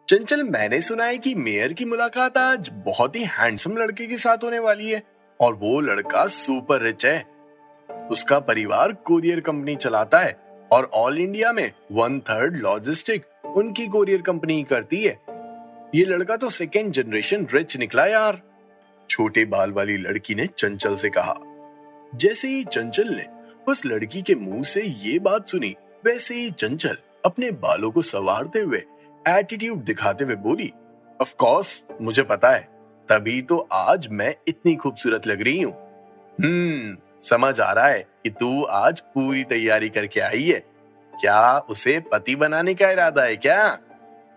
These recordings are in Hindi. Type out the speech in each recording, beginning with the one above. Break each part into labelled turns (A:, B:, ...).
A: चंचल, मैंने सुना है कि मेयर की मुलाकात आज बहुत ही हैंडसम लड़के के साथ होने वाली है और वो लड़का सुपर रिच है। उसका परिवार कुरियर कंपनी चलाता है और ऑल इंडिया में 1/3 लॉजिस्टिक उनकी कुरियर कंपनी करती है। ये लड़का तो सेकेंड जनरेशन रिच निकला यार। छोटे बाल वाली लड़की ने चंचल से कहा। जैसे ही चंचल ने उस लड़की के मुंह से ये बात सुनी, वैसे ही चंचल अपने बालों को संवारते हुए एटीट्यूड दिखाते हुए बोली, ऑफ कोर्स मुझे पता है, तभी तो आज मैं इतनी खूबसूरत लग रही हूँ। समझ आ रहा है कि तू आज पूरी तैयारी करके आई है। क्या उसे पति बनाने का इरादा है क्या?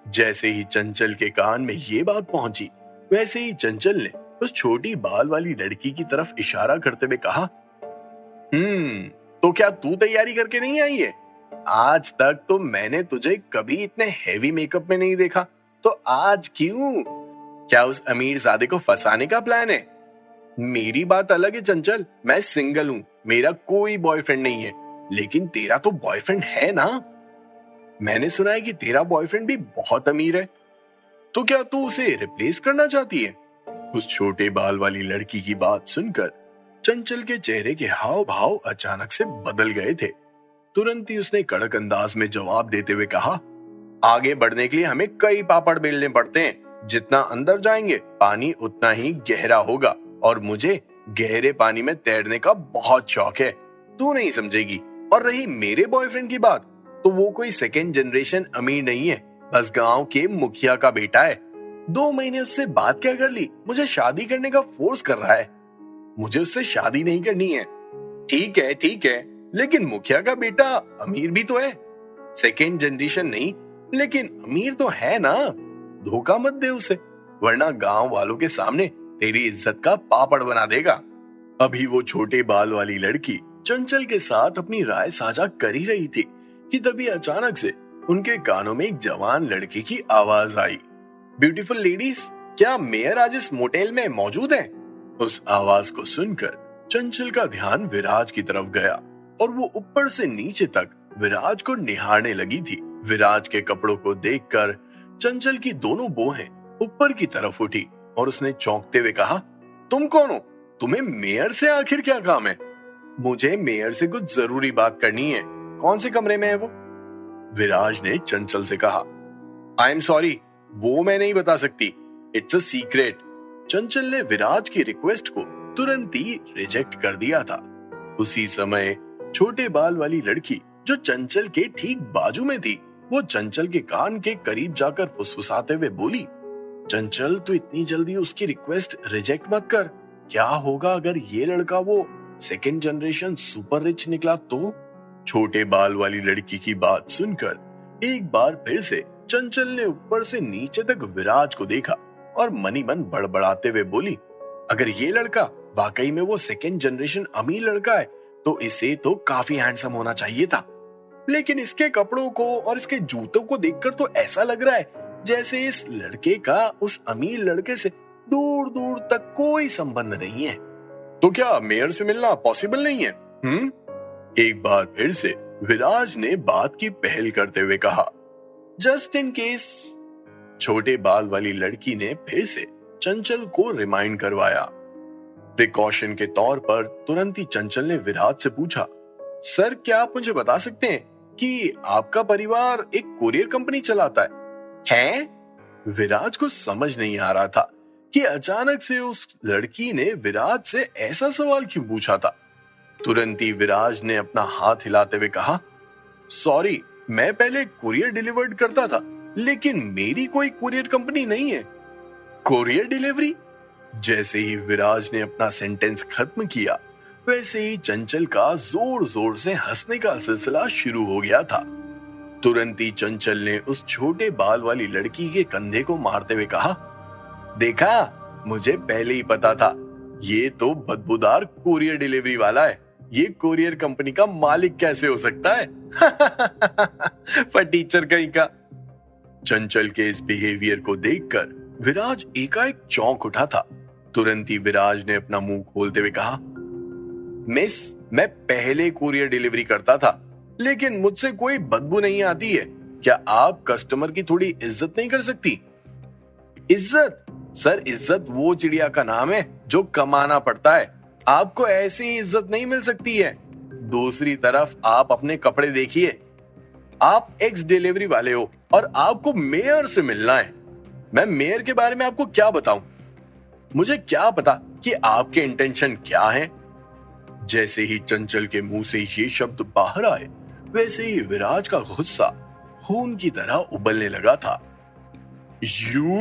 A: जैसे ही चंचल के कान में ये बात पहुंची, वैसे ही चंचल ने उस छोटी बाल वाली लड़की की तरफ इशारा करते हुए कहा, तो क्या तू तैयारी करके नहीं आई है? आज तक तो मैंने तुझे कभी इतने हेवी मेकअप में नहीं देखा, तो आज क्यों? क्या उस अमीर ज़ादे को फंसाने का प्लान है? मेरी बात अलग है चंचल, मैं सिंगल हूँ, मेरा कोई बॉयफ्रेंड नहीं है। लेकिन तेरा तो बॉयफ्रेंड है ना? मैंने सुना है कि तेरा बॉयफ्रेंड भी बहुत अमीर है, तो क्या तू उसे रिप्लेस करना चाहती है? उस छोटे बाल वाली लड़की की बात सुनकर चंचल के चेहरे के हाव भाव अचानक से बदल गए थे। तुरंत ही उसने कड़क अंदाज में जवाब देते हुए कहा, आगे बढ़ने के लिए हमें कई पापड़ बेलने पड़ते हैं। जितना अंदर जाएंगे पानी उतना ही गहरा होगा और मुझे गहरे पानी में तैरने का बहुत शौक है। तू नहीं समझेगी। और रही मेरे बॉयफ्रेंड की बात, तो वो कोई सेकेंड जनरेशन अमीर नहीं है, बस गांव के मुखिया का बेटा है। 2 महीने उससे बात क्या कर ली, मुझे शादी करने का फोर्स कर रहा है। मुझे उससे शादी नहीं करनी है। ठीक है, लेकिन मुखिया का बेटा अमीर भी तो है। सेकेंड जनरेशन नहीं, लेकिन अमीर तो है ना। धोखा मत दे उसे, वरना गांव वालों के सामने तेरी इज्जत का पापड़ बना देगा। अभी वो छोटे बाल वाली लड़की चंचल के साथ अपनी राय साझा कर ही रही थी कि तभी अचानक से उनके कानों में एक जवान लड़के की आवाज आई, ब्यूटीफुल लेडीज, क्या मेयर आज इस मोटेल में मौजूद है? उस आवाज को सुनकर चंचल का ध्यान विराज की तरफ गया और वो ऊपर से नीचे तक विराज को निहारने लगी थी। विराज के कपड़ों को देखकर चंचल की दोनों बाहें ऊपर की तरफ उठी और उसने चौंकते हुए कहा, तुम कौन हो? तुम्हें मेयर से आखिर क्या काम है? मुझे मेयर से कुछ जरूरी बात करनी है। कौन से कमरे में है वो? विराज ने चंचल से कहा। आई एम सॉरी, वो मैं नहीं बता सकती, इट्स अ सीक्रेट। चंचल ने विराज की रिक्वेस्ट को तुरंत ही रिजेक्ट कर दिया था। उसी समय छोटे बाल वाली लड़की जो चंचल के ठीक बाजू में थी, वो चंचल के कान के करीब जाकर फुसफुसाते हुए बोली, चंचल, तू इतनी जल्दी उसकी रिक्वेस्ट रिजेक्ट मत कर। क्या होगा अगर ये लड़का वो सेकेंड जनरेशन सुपर रिच निकला तो? छोटे बाल वाली लड़की की बात सुनकर एक बार फिर से चंचल ने ऊपर से नीचे तक विराज को देखा और मनी मन बड़बड़ाते हुए बोली, अगर ये लड़का वाकई में वो सेकेंड जनरेशन अमीर लड़का है तो इसे तो काफी हैंडसम होना चाहिए था। लेकिन इसके कपड़ों को और इसके जूतों को देखकर तो ऐसा लग रहा है जैसे इस लड़के का उस अमीर लड़के से दूर दूर तक कोई संबंध नहीं है। तो क्या मेयर से मिलना पॉसिबल नहीं है? एक बार फिर से विराज ने बात की पहल करते हुए कहा, जस्ट इन केस। छोटे बाल वाली लड़की ने फिर से चंचल को रिमाइंड करवाया। प्रिकॉशन के तौर पर तुरंत ही चंचल ने विराज से पूछा, सर, क्या आप मुझे बता सकते हैं कि आपका परिवार एक कुरियर कंपनी चलाता है? विराज को समझ नहीं आ रहा था कि अचानक से उस लड़की ने विराज से ऐसा सवाल क्यों पूछा था। तुरंत ही विराज ने अपना हाथ हिलाते हुए कहा, सॉरी, मैं पहले कुरियर डिलीवर्ड करता था, लेकिन मेरी कोई कुरियर कंपनी नहीं है। Courier delivery? जैसे ही विराज ने अपना सेंटेंस खत्म किया, वैसे ही चंचल का जोर जोर से हंसने का सिलसिला शुरू हो गया था। तुरंत ही चंचल ने उस छोटे बाल वाली लड़की के कंधे को मारते हुए कहा, देखा, मुझे पहले ही पता था, ये तो बदबूदार कुरियर डिलीवरी वाला है। ये कुरियर कंपनी का मालिक कैसे हो सकता है? फटीचर कहीं का। चंचल के इस बिहेवियर को देखकर विराज एकाएक चौंक उठा था। तुरंत ही विराज ने अपना मुंह खोलते हुए कहा, मिस, मैं पहले कुरियर डिलीवरी करता था, लेकिन मुझसे कोई बदबू नहीं आती है। क्या आप कस्टमर की थोड़ी इज्जत नहीं कर सकती? इज्जत? सर, इज्जत वो चिड़िया का नाम है जो कमाना पड़ता है। आपको ऐसी ही इज्जत नहीं मिल सकती है। दूसरी तरफ आप अपने कपड़े देखिए। आप एक्स डिलीवरी वाले हो और आपको मेयर से मिलना है। मैं मेयर के बारे में आपको क्या बताऊं? मुझे क्या पता कि आपके इंटेंशन क्या हैं? जैसे ही चंचल के मुंह से ये शब्द बाहर आए, वैसे ही विराज का गुस्सा खून की तरह उबलने लगा था। यू?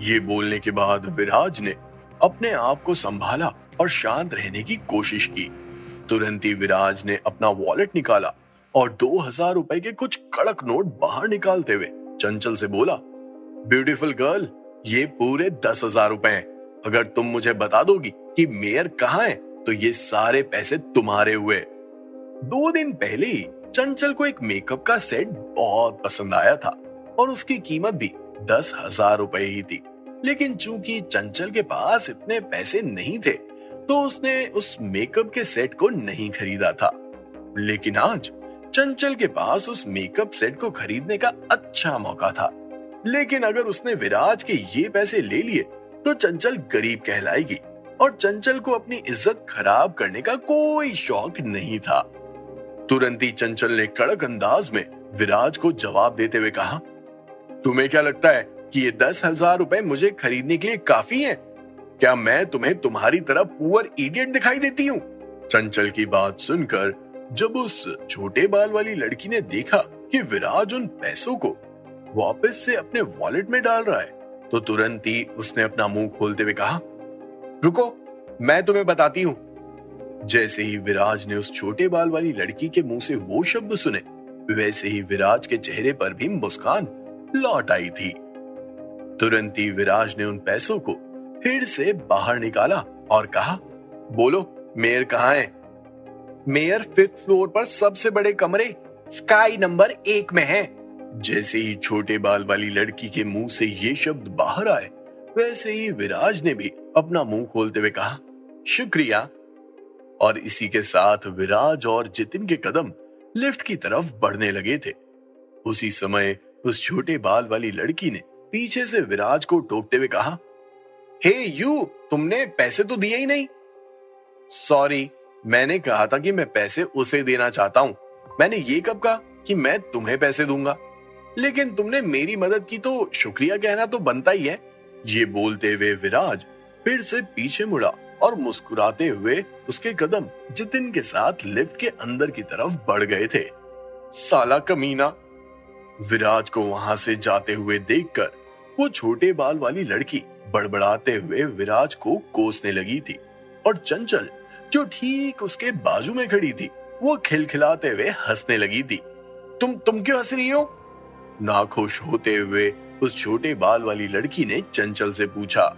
A: ये बोलने के बाद विराज ने अपने आप को संभाला और शांत रहने की कोशिश की। तुरंत ही विराज ने अपना वॉलेट निकाला और 2000 रुपए के कुछ कड़क नोट बाहर निकालते हुए चंचल से बोला, ब्यूटीफुल गर्ल, ये पूरे 10,000 रुपए हैं। अगर तुम मुझे बता दोगी कि मेयर कहाँ है तो ये सारे पैसे तुम्हारे हुए। 2 दिन पहले ही चंचल को एक मेकअप का सेट बहुत पसंद आया था और उसकी कीमत भी 10,000 रुपए ही थी। लेकिन चूंकि चंचल के पास इतने पैसे नहीं थे तो उसने उस मेकअप के सेट को नहीं खरीदा था। लेकिन आज चंचल के पास उस मेकअप सेट को खरीदने का अच्छा मौका था। लेकिन अगर उसने विराज के ये पैसे ले लिए तो चंचल गरीब कहलाएगी और चंचल को अपनी इज्जत खराब करने का कोई शौक नहीं था। तुरंत ही चंचल ने कड़क अंदाज में विराज को जवाब देते हुए कहा, तुम्हें क्या लगता है कि ये 10,000 रुपए मुझे खरीदने के लिए काफी हैं? क्या मैं तुम्हें तुम्हारी तरह पुअर इडियट दिखाई देती हूँ? चंचल की बात सुनकर जब उस छोटे बाल वाली लड़की ने देखा कि विराज उन पैसों को वापस से अपने वॉलेट में डाल रहा है तो तुरंत ही उसने अपना मुंह खोलते हुए कहा, रुको, मैं तुम्हें बताती हूँ। जैसे ही विराज ने उस छोटे बाल वाली लड़की के मुंह से वो शब्द सुने, वैसे ही विराज के चेहरे पर भी मुस्कान लौट आई थी। तुरंत ही विराज ने उन पैसों को फिर से बाहर निकाला और कहा, बोलो, मेयर कहाँ है? मेयर 5th फ्लोर पर सबसे बड़े कमरे स्काई नंबर 1 में है। जैसे ही छोटे बाल वाली लड़की के मुंह से ये शब्द बाहर आए, वैसे ही विराज ने भी अपना मुंह खोलते हुए कहा, शुक्रिया। और इसी के साथ विराज और जितिन के कदम लिफ्ट की तरफ बढ़ने लगे थे। उसी समय उस छोटे बाल वाली लड़की ने पीछे से विराज को टोकते हुए कहा, हे यू, तुमने पैसे तो दिए ही नहीं। सॉरी, मैंने कहा था कि मैं पैसे उसे देना चाहता हूँ। मैंने ये कब कहा कि मैं तुम्हें पैसे दूंगा? लेकिन तुमने मेरी मदद की तो शुक्रिया कहना तो बनता ही है। ये बोलते हुए विराज फिर से पीछे मुड़ा और मुस्कुराते हुए उसके कदम जितिन के साथ लिफ्ट के अंदर की तरफ बढ़ गए थे। साला कमीना। विराज को वहां से जाते हुए देखकर वो छोटे बाल वाली लड़की बड़बड़ाते हुए विराज को कोसने लगी थी और चंचल जो ठीक उसके बाजू में खड़ी थी वो खिलखिलाते हुए हंसने लगी थी। तुम क्यों हंस रही हो? नाखुश होते हुए उस छोटे बाल वाली लड़की ने चंचल से पूछा।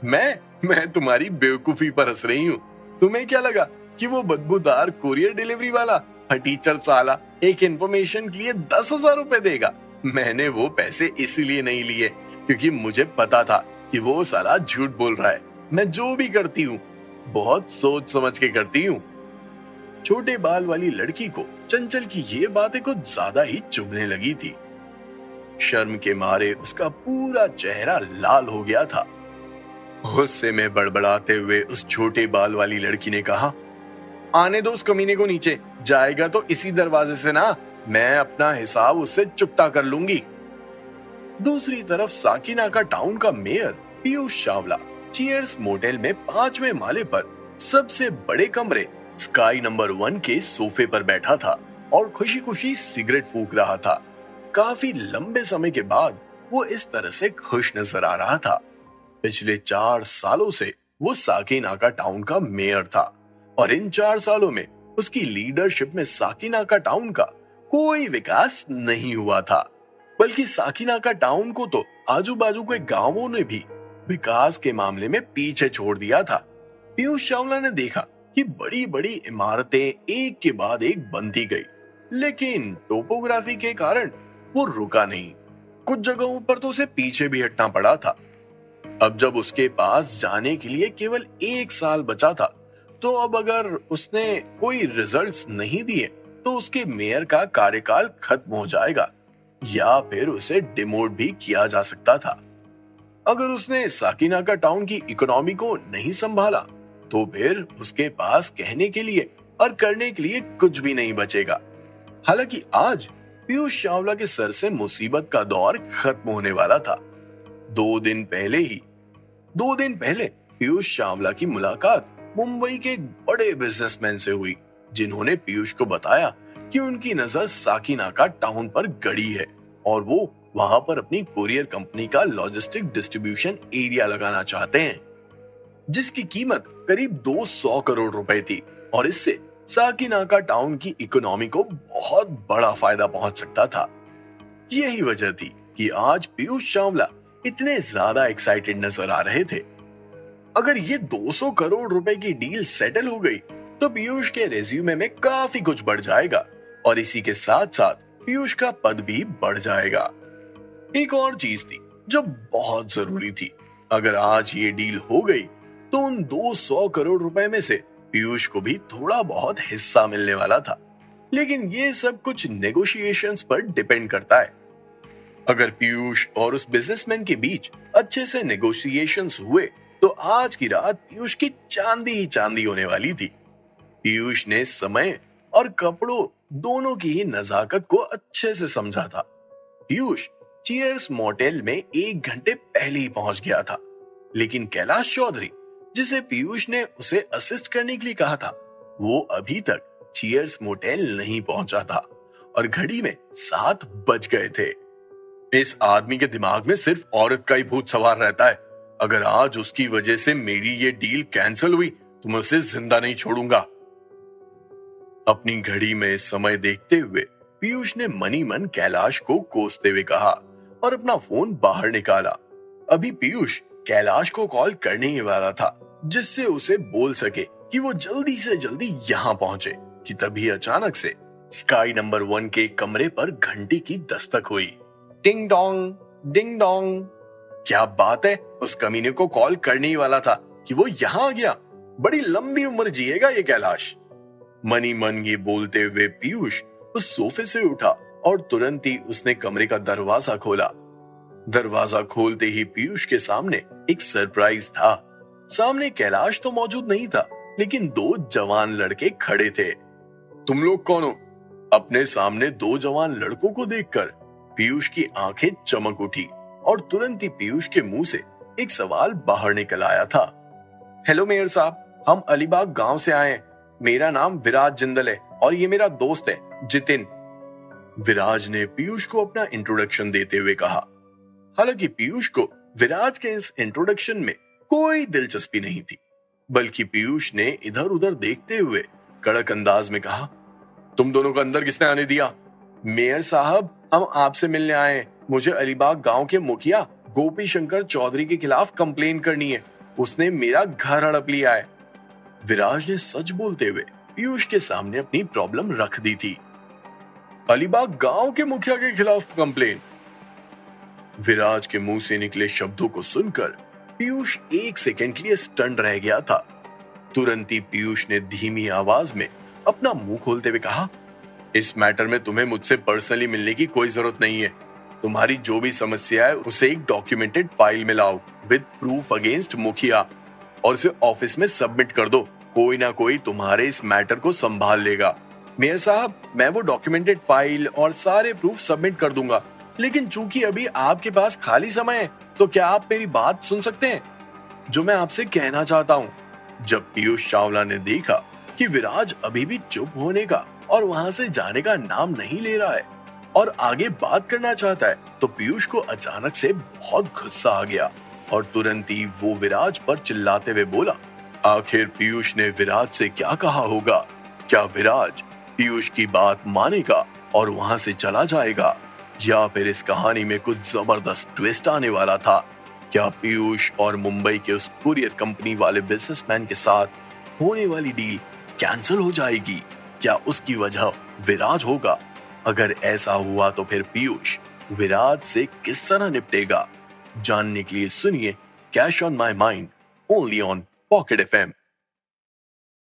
A: मैं तुम्हारी बेवकूफी पर हंस रही हूँ। तुम्हें क्या लगा कि वो बदबूदार कोरियर डिलीवरी वाला टीचर साला एक इंफॉर्मेशन के लिए 10,000 रुपए देगा? मैंने वो पैसे इसीलिए नहीं लिए क्योंकि मुझे पता था कि वो साला झूठ बोल रहा है। मैं जो भी करती हूँ बहुत सोच समझ के करती हूँ। छोटे बाल वाली लड़की को चंचल की ये बातें कुछ ज्यादा ही चुभने लगी थी। शर्म के मारे उसका पूरा चेहरा लाल हो गया था। गुस्से में बड़बड़ाते हुए उस छोटे बाल वाली लड़की ने कहा, आने दो उस कमीने को नीचे, जाएगा तो इसी दरवाजे से ना। मैं अपना हिसाब उससे चुकता कर लूंगी। दूसरी तरफ साकिनाका टाउन का mayor Piyush Chawla cheers motel में 5वें माले पर सबसे बड़े कमरे स्काई नंबर 1 के सोफे पर बैठा था और खुशी खुशी सिगरेट फूंक रहा था। काफी लंबे समय के बाद वो इस तरह से खुश नजर आ रहा था। पिछले 4 सालों से वो साकिनाका टाउन का मेयर था और इन 4 सालों में उसकी लीडरशिप में साकिनाका टाउन का कोई विकास नहीं हुआ था, बल्कि साकिनाका टाउन को तो आजू बाजू के गांवों ने भी विकास के मामले में पीछे छोड़ दिया था। पीयूष चावला ने देखा कि बड़ी बड़ी इमारतें एक के बाद एक बनती गई, लेकिन टोपोग्राफी के कारण वो रुका नहीं। कुछ जगहों पर तो उसे पीछे भी हटना पड़ा था। अब जब उसके पास जाने के लिए केवल 1 साल बचा था, तो अब अगर उसने कोई रिजल्ट्स नहीं दिए तो उसके मेयर का कार्यकाल खत्म हो जाएगा। या फिर उसे डिमोट भी किया जा सकता था। अगर उसने साकिनाका टाउन की इकोनॉमी को नहीं संभाला तो फिर उसके पास कहने के लिए और करने के लिए कुछ भी नहीं बचेगा। हालांकि आज पीयूष चावला के सर से मुसीबत का दौर खत्म होने वाला था। 2 दिन पहले पीयूष चावला की मुलाकात मुंबई के एक बड़े बिजनेसमैन से हुई, जिन्होंने पीयूष को बताया कि उनकी नजर साकिनाका टाउन पर गड़ी है और वो वहां पर अपनी कुरियर कंपनी का लॉजिस्टिक डिस्ट्रीब्यूशन एरिया लगाना चाहते हैं, जिसकी कीमत करीब 200 करोड़ रुपए थी और इससे साकिनाका टाउन की इकोनॉमी को बहुत बड़ा फायदा पहुंच सकता था। यही वजह थी कि आज पीयूष चावला इतने ज्यादा एक्साइटेड नजर आ रहे थे। अगर ये 200 करोड़ रुपए की डील सेटल हो गई तो पीयूष के रेज्यूमे में काफी कुछ बढ़ जाएगा और इसी के साथ साथ पीयूष का पद भी बढ़ जाएगा। एक और चीज थी जो बहुत जरूरी थी। अगर आज ये डील हो गई तो उन 200 करोड़ रुपए में से पीयूष को भी थोड़ा बहुत हिस्सा मिलने वाला था, लेकिन ये सब कुछ नेगोशिएशंस पर डिपेंड करता है। अगर पीयूष और उस बिजनेसमैन के बीच अच्छे से नेगोशिएशंस हुए तो आज की रात पीयूष की चांदी ही चांदी होने वाली थी। पीयूष ने समय और कपड़ों दोनों की ही नजाकत को अच्छे से समझा था। पीयूष चीयर्स मोटेल में 1 घंटे पहले ही पहुंच गया था, लेकिन कैलाश चौधरी, जिसे पीयूष ने उसे असिस्ट करने के लिए कहा था, वो अभी तक चीयर्स मोटेल नहीं पहुंचा था और घड़ी में 7 बज गए थे। इस आदमी के दिमाग में सिर्फ औरत का ही भूत सवार रहता है। अगर आज उसकी वजह से मेरी ये डील कैंसिल हुई तो मैं उसे जिंदा नहीं छोड़ूंगा। अपनी घड़ी में समय देखते हुए पीयूष ने मनी मन कैलाश को कोसते हुए कहा और अपना फोन बाहर निकाला। अभी पीयूष कैलाश को कॉल करने ही वाला था, जिससे उसे बोल सके कि वो जल्दी से जल्दी यहाँ पहुंचे, कि तभी अचानक से स्काई नंबर 1 के कमरे पर घंटी की दस्तक हुई। Ding dong, ding dong. क्या बात है, उस कमीने को कॉल करने ही वाला था कि वो यहाँ आ गया। बड़ी लंबी उम्र जिएगा ये कैलाश। मनी मन ये बोलते हुए पीयूष उस सोफे से उठा और तुरंत ही उसने कमरे का दरवाजा खोला। दरवाजा खोलते ही पीयूष के सामने एक सरप्राइज था। सामने कैलाश तो मौजूद नहीं था, लेकिन 2 जवान लड़के खड़े थे। तुम लोग कौन हो? अपने सामने 2 जवान लड़कों को देखकर पीयूष की आंखें चमक उठी और तुरंत ही पीयूष के मुंह से एक सवाल बाहर निकल आया था। हेलो मेयर साहब, हम अलीबाग गांव से आए हैं। मेरा नाम विराज जिंदल है और ये मेरा दोस्त है जितिन। विराज ने पीयूष को अपना इंट्रोडक्शन देते हुए कहा। हालांकि पीयूष को विराज के इस इंट्रोडक्शन में कोई दिलचस्पी नहीं थी, बल्कि पीयूष ने इधर उधर देखते हुए कड़क अंदाज में कहा, तुम दोनों को अंदर किसने आने दिया? मेयर साहब, हम आपसे मिलने आए हैं। मुझे अलीबाग गांव के मुखिया गोपी शंकर चौधरी के खिलाफ कंप्लेन करनी है। उसने मेरा घर हड़प लिया है। विराज ने सच बोलते हुए पीयूष के सामने अपनी प्रॉब्लम रख दी थी। अलीबाग गांव के मुखिया के खिलाफ कंप्लेन? विराज के मुंह से निकले शब्दों को सुनकर पीयूष 1 सेकंड के लिए स्टन रह गया था। तुरंत ही पीयूष ने धीमी आवाज में अपना मुंह खोलते हुए कहा, इस मैटर में तुम्हें मुझसे पर्सनली मिलने की कोई जरूरत नहीं है। तुम्हारी जो भी समस्या है उसे एक डॉक्यूमेंटेड फाइल में लाओ विद प्रूफ अगेंस्ट मुखिया और उसे ऑफिस में सबमिट कर दो। कोई ना कोई तुम्हारे इस मैटर को संभाल लेगा। मेयर साहब, मैं वो डॉक्यूमेंटेड फाइल और सारे प्रूफ सबमिट कर दूंगा, लेकिन चूंकि अभी आपके पास खाली समय है तो क्या आप मेरी बात सुन सकते हैं, जो मैं आपसे कहना चाहता हूँ। जब पीयूष चावला ने देखा कि विराज अभी भी चुप होने का और वहां से जाने का नाम नहीं ले रहा है और आगे बात करना चाहता है, तो पीयूष को अचानक से बहुत गुस्सा आ गया और तुरंत ही वो विराज पर चिल्लाते हुए बोला, आखिर पीयूष ने विराज से क्या कहा होगा? क्या विराज पीयूष की बात मानेगा और वहां से चला जाएगा, या फिर इस कहानी में कुछ जबरदस्त ट्विस्ट आने वाला था? क्या पीयूष और मुंबई के उस कुरियर कंपनी वाले बिजनेसमैन के साथ होने वाली डील कैंसिल हो जाएगी? क्या उसकी वजह विराज होगा? अगर ऐसा हुआ तो फिर पीयूष विराज से किस तरह निपटेगा? जानने के लिए सुनिए cash on my mind only on pocket FM।